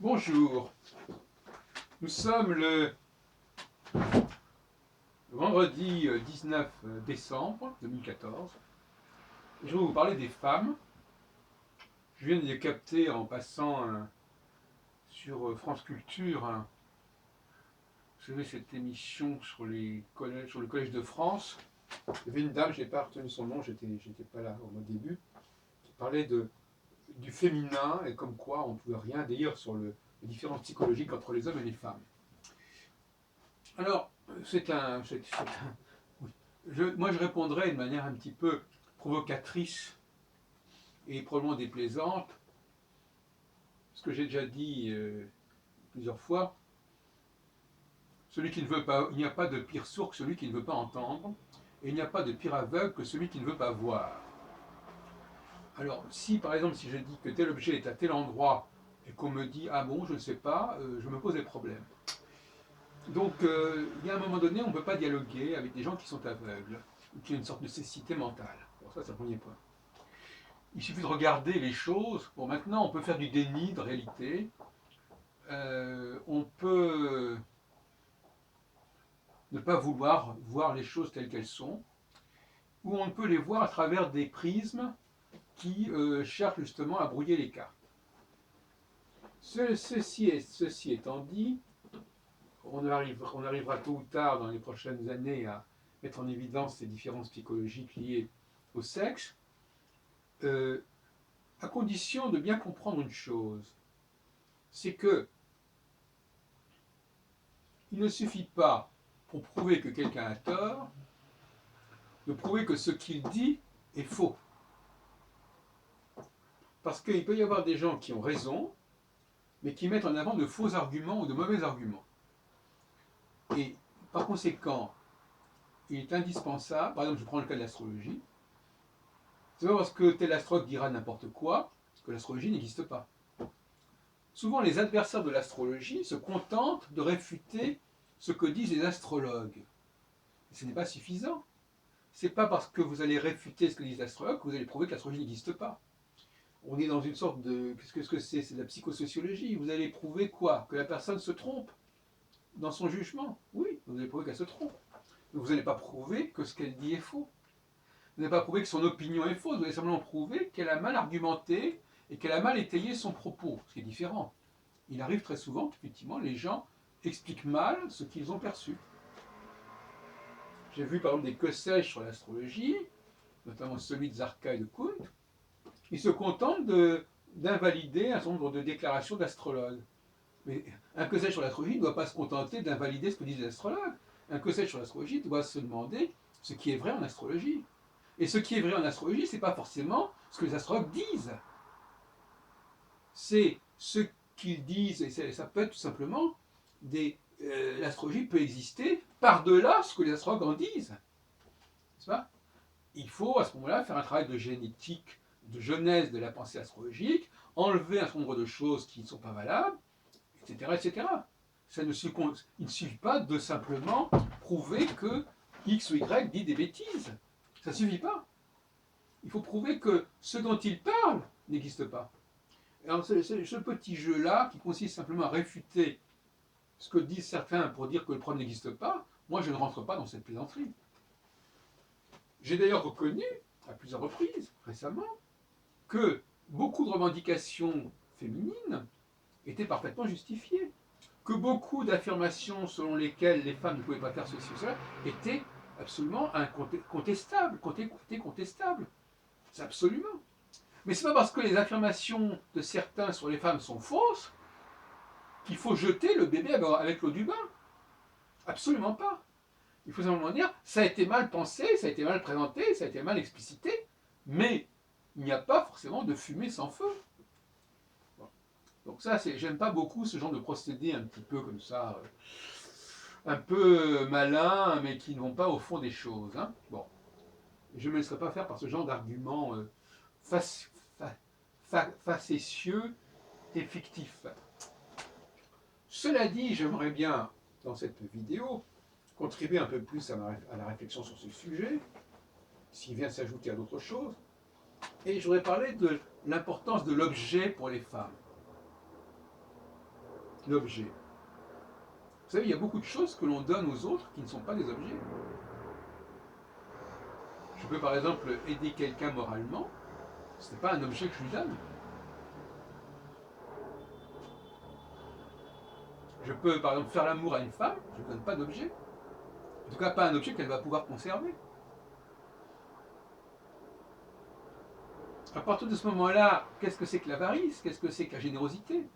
Bonjour, nous sommes le vendredi 19 décembre 2014. Je vais vous parler des femmes. Je viens de les capter en passant sur France Culture, vous savez, cette émission sur les collèges, sur le Collège de France. Il y avait une dame, je n'ai pas retenu son nom, j'étais pas là au début, qui parlait du féminin et comme quoi on ne pouvait rien dire sur les différences psychologiques entre les hommes et les femmes. Alors, oui. Moi je répondrai de manière un petit peu provocatrice et probablement déplaisante, ce que j'ai déjà dit plusieurs fois. Celui qui ne veut pas, il n'y a pas de pire sourd que celui qui ne veut pas entendre, et il n'y a pas de pire aveugle que celui qui ne veut pas voir. Alors, si par exemple, si je dis que tel objet est à tel endroit et qu'on me dit ah bon, je ne sais pas, je me pose des problèmes. Donc, il y a un moment donné, on ne peut pas dialoguer avec des gens qui sont aveugles, ou qui ont une sorte de cécité mentale. Bon, ça, c'est le premier point. Il suffit de regarder les choses. Bon, maintenant, on peut faire du déni de réalité. On peut ne pas vouloir voir les choses telles qu'elles sont, ou on peut les voir à travers des prismes qui cherchent justement à brouiller les cartes. Ceci étant dit, on arrivera tôt ou tard dans les prochaines années à mettre en évidence ces différences psychologiques liées au sexe, à condition de bien comprendre une chose, c'est que il ne suffit pas, pour prouver que quelqu'un a tort, de prouver que ce qu'il dit est faux. Parce qu'il peut y avoir des gens qui ont raison, mais qui mettent en avant de faux arguments ou de mauvais arguments. Et par conséquent, il est indispensable, par exemple, je prends le cas de l'astrologie, c'est pas parce que tel astrologue dira n'importe quoi que l'astrologie n'existe pas. Souvent, les adversaires de l'astrologie se contentent de réfuter ce que disent les astrologues. Et ce n'est pas suffisant. C'est pas parce que vous allez réfuter ce que disent les astrologues que vous allez prouver que l'astrologie n'existe pas. On est dans une sorte de... Qu'est-ce que c'est? C'est de la psychosociologie. Vous allez prouver quoi? Que la personne se trompe dans son jugement? Oui, vous allez prouver qu'elle se trompe. Mais vous n'allez pas prouver que ce qu'elle dit est faux. Vous n'allez pas prouver que son opinion est fausse. Vous allez simplement prouver qu'elle a mal argumenté et qu'elle a mal étayé son propos, ce qui est différent. Il arrive très souvent qu'effectivement les gens expliquent mal ce qu'ils ont perçu. J'ai vu par exemple des que sais-je sur l'astrologie, notamment celui de Zarka et de Kuhn. Ils se contentent d'invalider un certain nombre de déclarations d'astrologues. Mais un que sais-je sur l'astrologie ne doit pas se contenter d'invalider ce que disent les astrologues. Un que sais-je sur l'astrologie doit se demander ce qui est vrai en astrologie. Et ce qui est vrai en astrologie, ce n'est pas forcément ce que les astrologues disent. C'est ce qu'ils disent, et ça peut être tout simplement l'astrologie peut exister par-delà ce que les astrologues en disent. N'est-ce pas? Il faut à ce moment-là faire un travail de génétique, de genèse de la pensée astrologique, enlever un certain nombre de choses qui ne sont pas valables, etc. etc. Il ne suffit pas de simplement prouver que X ou Y dit des bêtises. Ça ne suffit pas. Il faut prouver que ce dont il parle n'existe pas. Alors ce petit jeu-là, qui consiste simplement à réfuter ce que disent certains pour dire que le problème n'existe pas, moi je ne rentre pas dans cette plaisanterie. J'ai d'ailleurs reconnu, à plusieurs reprises, récemment, que beaucoup de revendications féminines étaient parfaitement justifiées. Que beaucoup d'affirmations selon lesquelles les femmes ne pouvaient pas faire ceci ou cela étaient absolument incontestables, contestables. C'est absolument. Mais c'est pas parce que les affirmations de certains sur les femmes sont fausses qu'il faut jeter le bébé avec l'eau du bain. Absolument pas. Il faut simplement dire, ça a été mal pensé, ça a été mal présenté, ça a été mal explicité, mais il n'y a pas forcément de fumée sans feu. Bon. Donc ça, j'aime pas beaucoup ce genre de procédé un petit peu comme ça, un peu malin, mais qui ne vont pas au fond des choses. Hein. Bon. Je ne me laisserai pas faire par ce genre d'arguments facétieux et fictifs. Cela dit, j'aimerais bien, dans cette vidéo, contribuer un peu plus à la réflexion sur ce sujet, s'il vient s'ajouter à d'autres choses, et je voudrais parler de l'importance de l'objet pour les femmes. l'objet. Vous savez, il y a beaucoup de choses que l'on donne aux autres qui ne sont pas des objets. Je peux par exemple aider quelqu'un moralement, ce n'est pas un objet que je lui donne. Je peux par exemple faire l'amour à une femme, je ne donne pas d'objet. En tout cas, pas un objet qu'elle va pouvoir conserver. À partir de ce moment-là, qu'est-ce que c'est que l'avarice? Qu'est-ce que c'est que la générosité?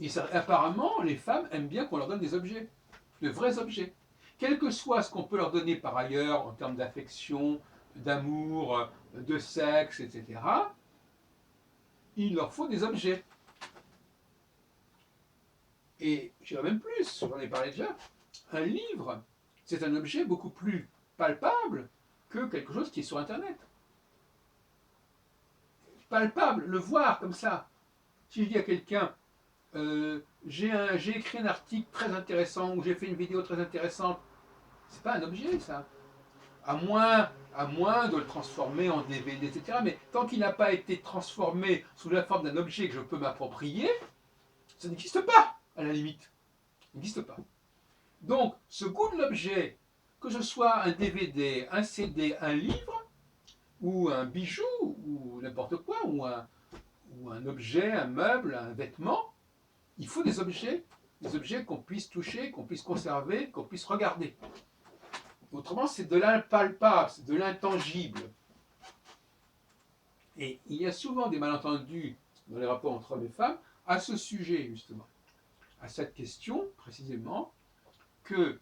Et apparemment, les femmes aiment bien qu'on leur donne des objets, de vrais objets. Quel que soit ce qu'on peut leur donner par ailleurs en termes d'affection, d'amour, de sexe, etc., il leur faut des objets. Et je dirais même plus, j'en ai parlé déjà, un livre, c'est un objet beaucoup plus palpable que quelque chose qui est sur Internet. Palpable, le voir comme ça. Si je dis à quelqu'un, j'ai écrit un article très intéressant ou j'ai fait une vidéo très intéressante, c'est pas un objet ça. À moins de le transformer en DVD, etc. Mais tant qu'il n'a pas été transformé sous la forme d'un objet que je peux m'approprier, ça n'existe pas, à la limite. Ça n'existe pas. Donc, ce goût de l'objet, que ce soit un DVD, un CD, un livre, ou un bijou, ou n'importe quoi, ou un objet, un meuble, un vêtement, il faut des objets qu'on puisse toucher, qu'on puisse conserver, qu'on puisse regarder. Autrement, c'est de l'impalpable, c'est de l'intangible. Et il y a souvent des malentendus dans les rapports entre hommes et femmes à ce sujet, justement, à cette question, précisément, que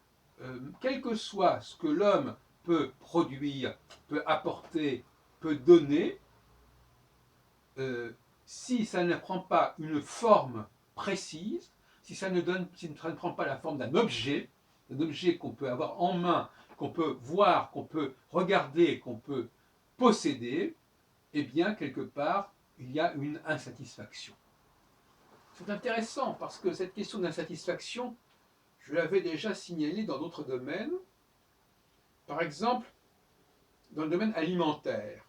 quel que soit ce que l'homme peut produire, peut apporter, peut donner, si ça ne prend pas une forme précise, si ça ne prend pas la forme d'un objet qu'on peut avoir en main, qu'on peut voir, qu'on peut regarder, qu'on peut posséder, eh bien, quelque part, il y a une insatisfaction. C'est intéressant parce que cette question d'insatisfaction, je l'avais déjà signalée dans d'autres domaines. Par exemple, dans le domaine alimentaire.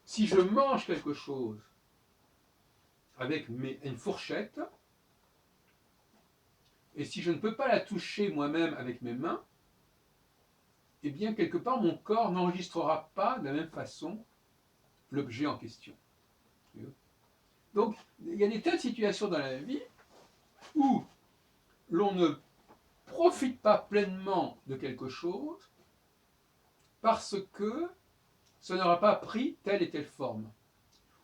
Si je mange quelque chose avec une fourchette, et si je ne peux pas la toucher moi-même avec mes mains, eh bien, quelque part, mon corps n'enregistrera pas de la même façon l'objet en question. Donc, il y a des tas de situations dans la vie où l'on ne profite pas pleinement de quelque chose parce que ça n'aura pas pris telle et telle forme,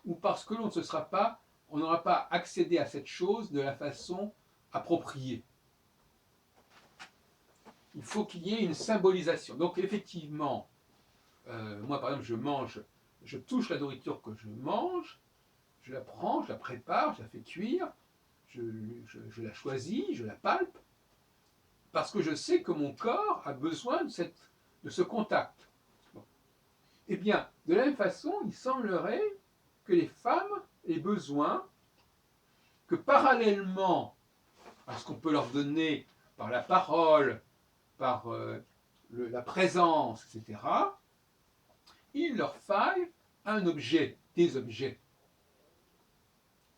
ou parce que on n'aura pas accédé à cette chose de la façon appropriée. Il faut qu'il y ait une symbolisation. Donc effectivement, moi par exemple, je touche la nourriture que je mange, je la prends, je la prépare, je la fais cuire, je la choisis, je la palpe, parce que je sais que mon corps a besoin de ce contact. Bon. Eh bien, de la même façon, il semblerait que les femmes aient besoin que parallèlement à ce qu'on peut leur donner par la parole, par la présence, etc., il leur faille un objet, des objets.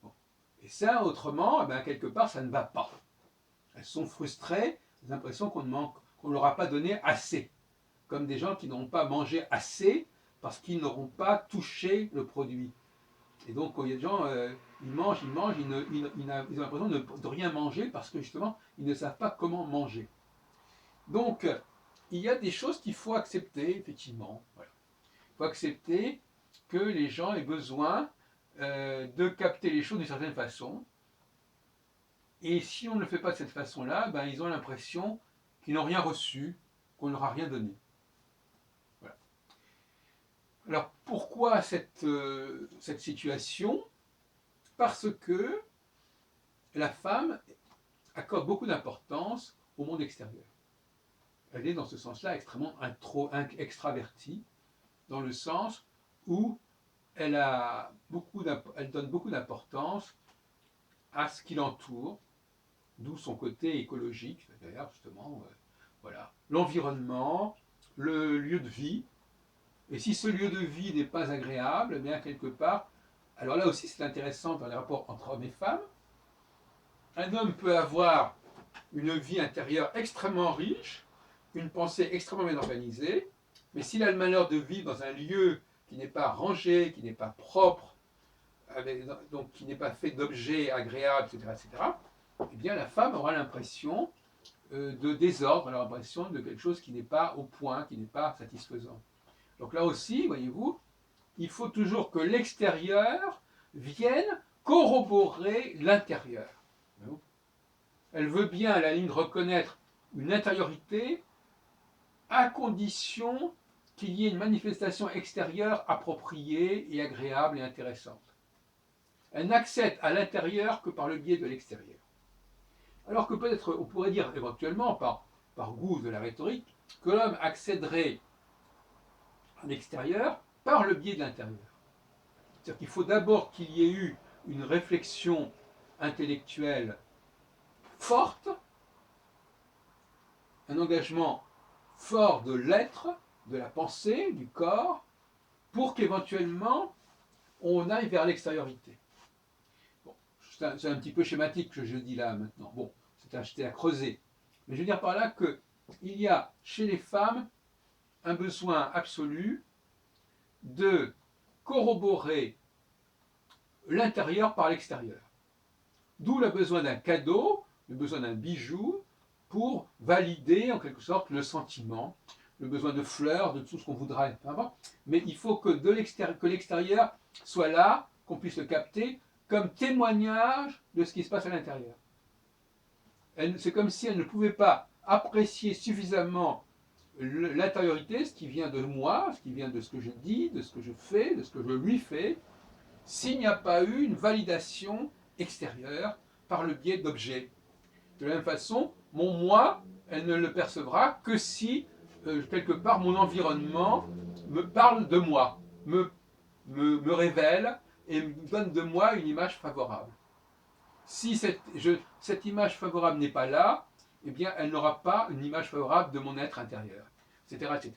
Bon. Et ça, autrement, eh bien, quelque part, ça ne va pas. Elles sont frustrées, l'impression qu'on ne leur a pas donné assez. Comme des gens qui n'auront pas mangé assez parce qu'ils n'auront pas touché le produit. Et donc, quand il y a des gens, ils mangent, ils ont l'impression de rien manger parce que justement, ils ne savent pas comment manger. Donc, il y a des choses qu'il faut accepter, effectivement. Voilà. Il faut accepter que les gens aient besoin de capter les choses d'une certaine façon. Et si on ne le fait pas de cette façon-là, ben, ils ont l'impression qu'ils n'ont rien reçu, qu'on ne leur a rien donné. Voilà. Alors, pourquoi cette situation? Parce que la femme accorde beaucoup d'importance au monde extérieur. Elle est dans ce sens-là extrêmement extravertie, dans le sens où elle donne beaucoup d'importance à ce qui l'entoure, d'où son côté écologique, d'ailleurs, justement, voilà, l'environnement, le lieu de vie. Et si ce lieu de vie n'est pas agréable, eh bien, quelque part, Alors là aussi, c'est intéressant dans les rapports entre hommes et femmes. Un homme peut avoir une vie intérieure extrêmement riche, une pensée extrêmement bien organisée, mais s'il a le malheur de vivre dans un lieu qui n'est pas rangé, qui n'est pas propre, donc qui n'est pas fait d'objets agréables, etc., etc., eh bien la femme aura l'impression de désordre, elle aura l'impression de quelque chose qui n'est pas au point, qui n'est pas satisfaisant. Donc là aussi, voyez-vous, il faut toujours que l'extérieur vienne corroborer l'intérieur. Elle veut bien, à la ligne, reconnaître une intériorité à condition qu'il y ait une manifestation extérieure appropriée et agréable et intéressante. Elle n'accède à l'intérieur que par le biais de l'extérieur. Alors que peut-être, on pourrait dire éventuellement, par goût de la rhétorique, que l'homme accéderait à l'extérieur par le biais de l'intérieur. C'est-à-dire qu'il faut d'abord qu'il y ait eu une réflexion intellectuelle forte, un engagement fort de l'être, de la pensée, du corps, pour qu'éventuellement on aille vers l'extériorité. Bon, c'est un petit peu schématique que je dis là maintenant. Bon, c'était à creuser. Mais je veux dire par là qu'il y a chez les femmes un besoin absolu de corroborer l'intérieur par l'extérieur. D'où le besoin d'un cadeau, le besoin d'un bijou, pour valider en quelque sorte le sentiment, le besoin de fleurs, de tout ce qu'on voudra. Mais il faut que l'extérieur soit là, qu'on puisse le capter, comme témoignage de ce qui se passe à l'intérieur. C'est comme si elle ne pouvait pas apprécier suffisamment l'intériorité, ce qui vient de moi, ce qui vient de ce que je dis, de ce que je fais, de ce que je lui fais, s'il n'y a pas eu une validation extérieure par le biais d'objets. De la même façon, mon moi, elle ne le percevra que si, quelque part, mon environnement me parle de moi, me révèle et me donne de moi une image favorable. Si cette image favorable n'est pas là, eh bien, elle n'aura pas une image favorable de mon être intérieur, etc., etc.